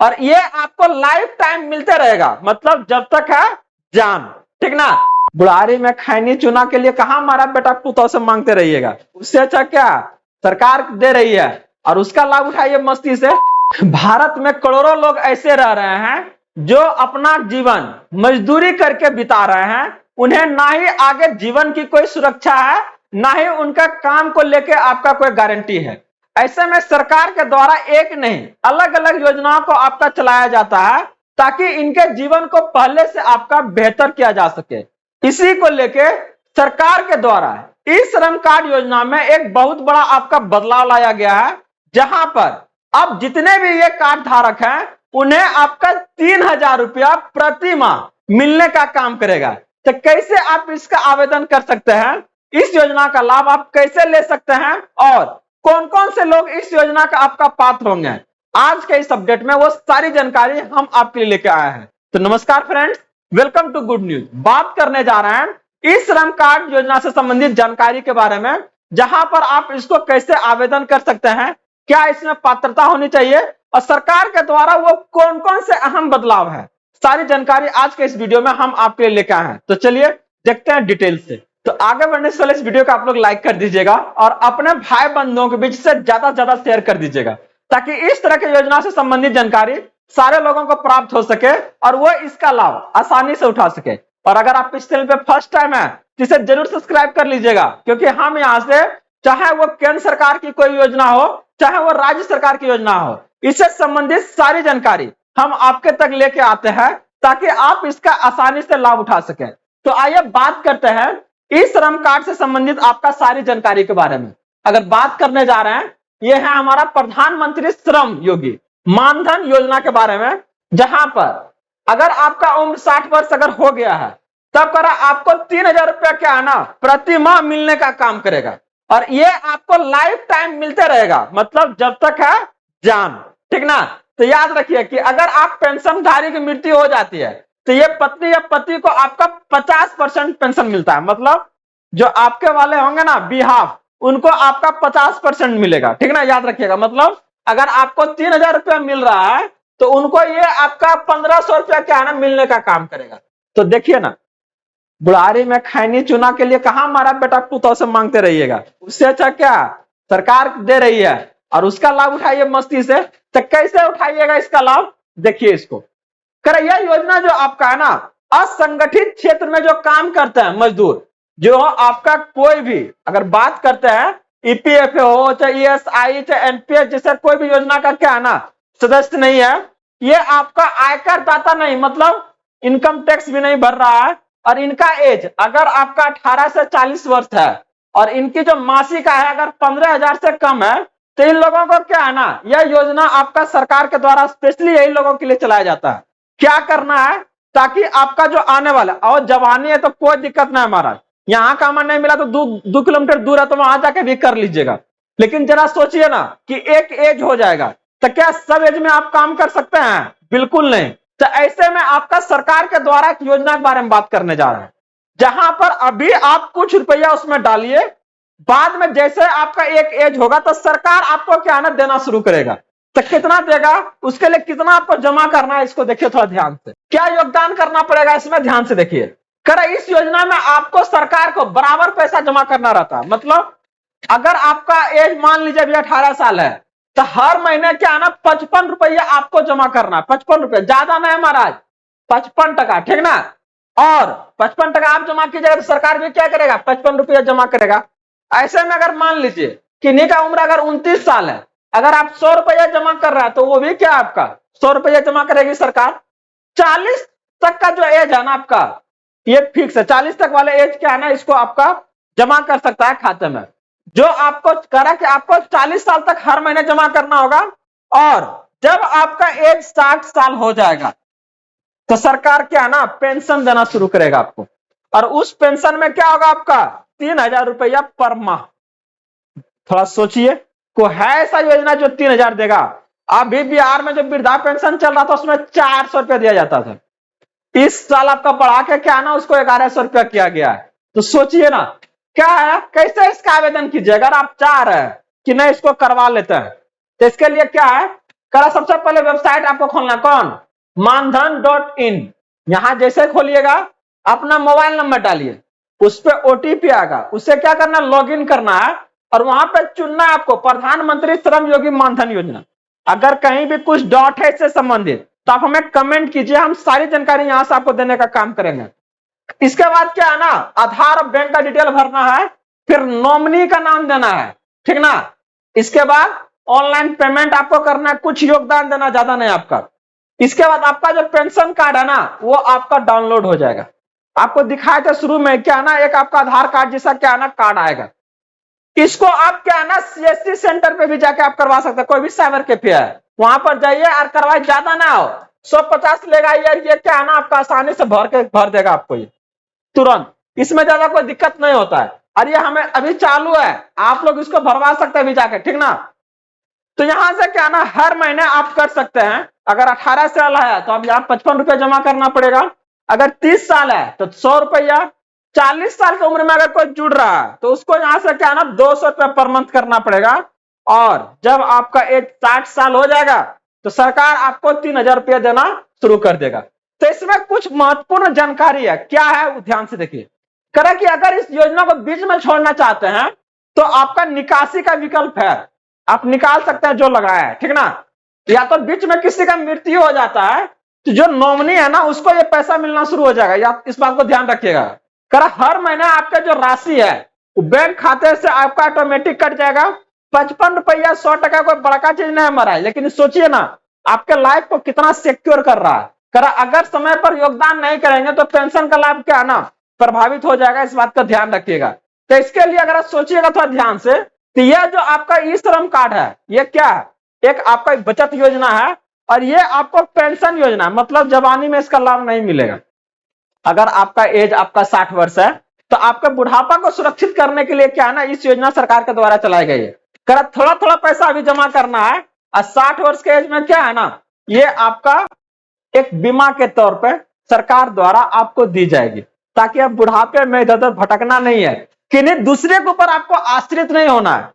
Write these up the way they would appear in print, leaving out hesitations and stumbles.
और ये आपको लाइफ टाइम मिलते रहेगा, मतलब जब तक है जान, ठीक ना। बुढ़ारी में खैनी चुना के लिए कहां हमारा बेटा पुतौ से मांगते रहिएगा, उससे अच्छा क्या सरकार दे रही है और उसका लाभ उठाइए मस्ती से। भारत में करोड़ों लोग ऐसे रह रहे हैं जो अपना जीवन मजदूरी करके बिता रहे हैं। उन्हें ना ही आगे जीवन की कोई सुरक्षा है, ना ही उनका काम को लेके आपका कोई गारंटी है। ऐसे में सरकार के द्वारा एक नहीं अलग अलग योजनाओं को आपका चलाया जाता है ताकि इनके जीवन को पहले से आपका बेहतर किया जा सके। इसी को लेके सरकार के द्वारा ई श्रम कार्ड योजना में एक बहुत बड़ा आपका बदलाव लाया गया है, जहां पर अब जितने भी ये कार्ड धारक हैं उन्हें आपका 3,000 रुपया प्रति माह मिलने का काम करेगा। तो कैसे आप इसका आवेदन कर सकते हैं, इस योजना का लाभ आप कैसे ले सकते हैं और कौन कौन से लोग इस योजना का आपका पात्र होंगे, आज के इस अपडेट में वो सारी जानकारी हम आपके लिए लेके आए हैं। तो नमस्कार friends, welcome to good news. बात करने जा रहे हैं इस श्रम कार्ड योजना से संबंधित जानकारी के बारे में, जहां पर आप इसको कैसे आवेदन कर सकते हैं, क्या इसमें पात्रता होनी चाहिए और सरकार के द्वारा वो कौन कौन से अहम बदलाव है, सारी जानकारी आज के इस वीडियो में हम आपके लिए लेकर आए हैं। तो चलिए देखते हैं डिटेल से। तो आगे बढ़ने से पहले इस वीडियो को आप लोग लाइक कर दीजिएगा और अपने भाई बंधुओं के बीच से ज्यादा शेयर कर दीजिएगा, ताकि इस तरह की योजना से संबंधित जानकारी सारे लोगों को प्राप्त हो सके और वो इसका लाभ आसानी से उठा सके। और अगर आप इस चैनल पे फर्स्ट टाइम है तो इसे जरूर सब्सक्राइब कर लीजिएगा, क्योंकि हम यहाँ से चाहे वो केंद्र सरकार की कोई योजना हो चाहे वो राज्य सरकार की योजना हो, इससे संबंधित सारी जानकारी हम आपके तक लेके आते हैं ताकि आप इसका आसानी से लाभ उठा सके। तो आइए बात करते हैं इस श्रम कार्ड से संबंधित आपका सारी जानकारी के बारे में। अगर बात करने जा रहे हैं, यह है हमारा प्रधानमंत्री श्रम योगी मानधन योजना के बारे में, जहां पर अगर आपका उम्र 60 वर्ष अगर हो गया है तब करा आपको 3,000 रुपया क्या है ना प्रति माह मिलने का काम करेगा और ये आपको लाइफ टाइम मिलते रहेगा, मतलब जब तक है जान, ठीक ना। तो याद रखिए कि अगर आप पेंशनधारी की मृत्यु हो जाती है तो ये पत्नी या पति को आपका 50% पेंशन मिलता है, मतलब जो आपके वाले होंगे ना बिहाफ, उनको आपका 50% मिलेगा, ठीक ना। याद रखिएगा, मतलब अगर आपको 3,000 रुपया मिल रहा है तो उनको ये आपका 1,500 रुपया क्या है ना मिलने का काम करेगा। तो देखिए ना, बुढ़ारी में खैनी चुना के लिए कहां हमारा बेटा पुतौ से मांगते रहिएगा, उससे अच्छा क्या सरकार दे रही है और उसका लाभ उठाइए मस्ती से। तो कैसे उठाइएगा इसका लाभ, देखिए इसको कर। यह योजना जो आपका है ना असंगठित क्षेत्र में जो काम करते हैं मजदूर, जो आपका कोई भी अगर बात करते हैं ईपीएफओ हो चाहे ईएसआई चाहे एनपीएस जैसे कोई भी योजना का क्या है ना सदस्य नहीं है, ये आपका आयकर दाता नहीं, मतलब इनकम टैक्स भी नहीं भर रहा है और इनका एज अगर आपका 18 से 40 वर्ष है और इनकी जो मासिक आय है अगर 15,000 से कम है, तो इन लोगों को क्या है ना यह योजना आपका सरकार के द्वारा स्पेशली यही लोगों के लिए चलाया जाता है। क्या करना है ताकि आपका जो आने वाला और जवानी है तो कोई दिक्कत नहीं है महाराज, यहाँ काम नहीं मिला तो 2 किलोमीटर दूर है तो वहां जाके भी कर लीजिएगा। लेकिन जरा सोचिए ना कि एक एज हो जाएगा तो क्या सब एज में आप काम कर सकते हैं, बिल्कुल नहीं। तो ऐसे में आपका सरकार के द्वारा एक योजना के बारे में बात करने जा रहे हैं, जहां पर अभी आप कुछ रुपया उसमें डालिए, बाद में जैसे आपका एक एज होगा तो सरकार आपको क्या ना देना शुरू करेगा। तो कितना देगा, उसके लिए कितना आपको जमा करना है, इसको देखिए थोड़ा ध्यान से। क्या योगदान करना पड़ेगा इसमें, ध्यान से देखिए। कर इस योजना में आपको सरकार को बराबर पैसा जमा करना रहता है, मतलब अगर आपका एज मान लीजिए अभी 18 साल है तो हर महीने क्या है ना 55 रुपया आपको जमा करना है। 55 रुपया, ज्यादा नहीं महाराज, 55%, ठीक ना। और 55% आप जमा कीजिएगा तो सरकार भी क्या करेगा 55 रुपया जमा करेगा। ऐसे में अगर मान लीजिए कि इन्हीं का उम्र अगर 29 साल है, अगर आप 100 रुपया जमा कर रहा है तो वो भी क्या आपका 100 रुपया जमा करेगी सरकार। 40 तक का जो एज है ना आपका ये फिक्स है, 40 तक वाले एज क्या है ना इसको आपका जमा कर सकता है खाते में। जो आपको करा कि आपको 40 साल तक हर महीने जमा करना होगा और जब आपका एज 60 साल हो जाएगा तो सरकार क्या है ना पेंशन देना शुरू करेगा आपको, और उस पेंशन में क्या होगा आपका 3,000 रुपया पर माह। थोड़ा सोचिए, को है ऐसा योजना जो 3,000 देगा। अभी बिहार में जो वृद्धा पेंशन चल रहा था उसमें 400 रुपया दिया जाता था, इस साल आपका बढ़ा के क्या ना उसको 1,100 रुपया किया गया है। तो सोचिए ना क्या है, कैसे इसका आवेदन कीजिए। अगर आप चाह रहे हैं कि नहीं इसको करवा लेते हैं तो इसके लिए क्या है करा सबसे पहले वेबसाइट आपको खोलना, कौन, मानधन.in। यहां जैसे खोलिएगा अपना मोबाइल नंबर डालिए, उस पर ओटीपी आएगा, उससे क्या करना, लॉगिन करना है और वहां पे चुनना है आपको प्रधानमंत्री श्रम योगी मानधन योजना। अगर कहीं भी कुछ डॉट है इससे संबंधित तो आप हमें कमेंट कीजिए, हम सारी जानकारी यहां से आपको देने का काम करेंगे। इसके बाद क्या है ना, आधार और बैंक का डिटेल भरना है, फिर नॉमिनी का नाम देना है, ठीक ना। इसके बाद ऑनलाइन पेमेंट आपको करना है, कुछ योगदान देना, ज्यादा नहीं आपका। इसके बाद आपका जो पेंशन कार्ड है ना वो आपका डाउनलोड हो जाएगा। आपको दिखाया था शुरू में क्या ना, एक आपका आधार कार्ड जैसा क्या ना कार्ड आएगा, इसको आप क्या ना सीएससी सेंटर पे भी जाके आप करवा सकते हैं, कोई भी साइबर कैफे है वहां पर जाइए और करवाए, ज्यादा ना हो 150 लेगा यार, ये क्या है ना आपका आसानी से भर देगा आपको ये तुरंत, इसमें ज्यादा कोई दिक्कत नहीं होता है। और ये हमें अभी चालू है, आप लोग इसको भरवा सकते हैं अभी जाके, ठीक ना। तो यहां से क्या ना हर महीने आप कर सकते हैं, अगर 18 साल है तो आप यहाँ 55 रुपया जमा करना पड़ेगा, अगर 30 साल है तो 100 रुपया, 40 साल की उम्र में अगर कोई जुड़ रहा है तो उसको यहां से क्या ना 200 रुपया पर मंथ करना पड़ेगा, और जब आपका एज 60 साल हो जाएगा तो सरकार आपको 3000 रुपया देना शुरू कर देगा। तो इसमें कुछ महत्वपूर्ण जानकारी है, क्या है वो ध्यान से देखिए। करें कि अगर इस योजना को बीच में छोड़ना चाहते हैं तो आपका निकासी का विकल्प है, आप निकाल सकते हैं जो लगाया है, ठीक ना। या तो बीच में किसी का मृत्यु हो जाता है तो जो नॉमिनी है ना उसको ये पैसा मिलना शुरू हो जाएगा, या इस बात को ध्यान रखिएगा। कर हर महीने आपका जो राशि है वो बैंक खाते से आपका ऑटोमेटिक कट जाएगा। 55 रुपया 100 टका कोई बड़का चीज नहीं हमारा है, लेकिन सोचिए ना आपके लाइफ को कितना सिक्योर कर रहा है। कर अगर समय पर योगदान नहीं करेंगे तो पेंशन का लाभ क्या है ना प्रभावित हो जाएगा, इस बात का ध्यान रखिएगा। तो इसके लिए अगर आप सोचिएगा थोड़ा ध्यान से, तो यह जो आपका ई श्रम कार्ड है ये क्या है, एक आपका एक बचत योजना है और ये आपको पेंशन योजना है, मतलब जवानी में इसका लाभ नहीं मिलेगा। अगर आपका एज आपका 60 वर्ष है तो आपके बुढ़ापा को सुरक्षित करने के लिए क्या है ना इस योजना सरकार के द्वारा चलाई गई है। कर थोड़ा थोड़ा पैसा अभी जमा करना है और 60 वर्ष के एज में क्या है ना ये आपका एक बीमा के तौर पर सरकार द्वारा आपको दी जाएगी, ताकि आप बुढ़ापे में इधर उधर भटकना नहीं है, किन्हीं दूसरे के ऊपर आपको आश्रित नहीं होना है।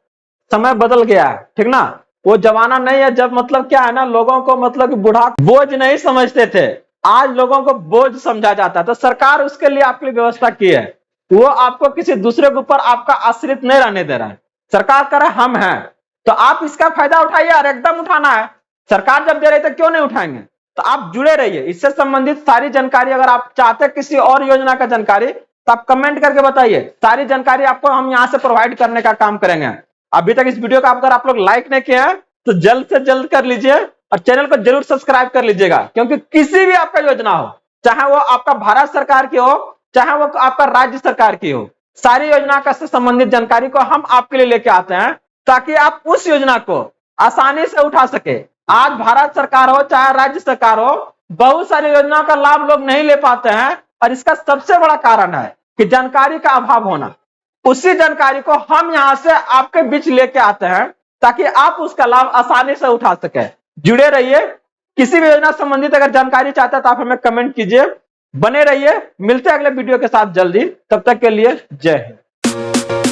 समय बदल गया है, ठीक ना। वो जमाना नहीं है जब मतलब क्या है ना लोगों को मतलब बुढ़ा बोझ नहीं समझते थे, आज लोगों को बोझ समझा जाता है। तो सरकार उसके लिए आपके लिए व्यवस्था की है, वो आपको किसी दूसरे के ऊपर आपका आश्रित नहीं रहने दे रहा है। सरकार कह रहा है हम हैं, तो आप इसका फायदा उठाइए और एकदम उठाना है। सरकार जब दे रही तो क्यों नहीं उठाएंगे। तो आप जुड़े रहिए, इससे संबंधित सारी जानकारी अगर आप चाहते हैं किसी और योजना का जानकारी तो आप कमेंट करके बताइए, सारी जानकारी आपको हम यहां से प्रोवाइड करने का काम करेंगे। अभी तक इस वीडियो को अगर आप लोग लाइक नहीं किए हैं तो जल्द से जल्द कर लीजिए और चैनल को जरूर सब्सक्राइब कर लीजिएगा, क्योंकि किसी भी आपका योजना हो, चाहे वो आपका भारत सरकार की हो चाहे वो आपका राज्य सरकार की हो, सारी योजना का से संबंधित जानकारी को हम आपके लिए लेके आते हैं ताकि आप उस योजना को आसानी से उठा सके। आज भारत सरकार हो चाहे राज्य सरकार हो, बहुत सारी योजनाओं का लाभ लोग नहीं ले पाते हैं और इसका सबसे बड़ा कारण है कि जानकारी का अभाव होना। उसी जानकारी को हम यहां से आपके बीच लेके आते हैं ताकि आप उसका लाभ आसानी से उठा सके। जुड़े रहिए, किसी भी योजना संबंधित अगर जानकारी चाहते हैं तो आप हमें कमेंट कीजिए। बने रहिए, मिलते हैं अगले वीडियो के साथ जल्दी, तब तक के लिए जय हिंद।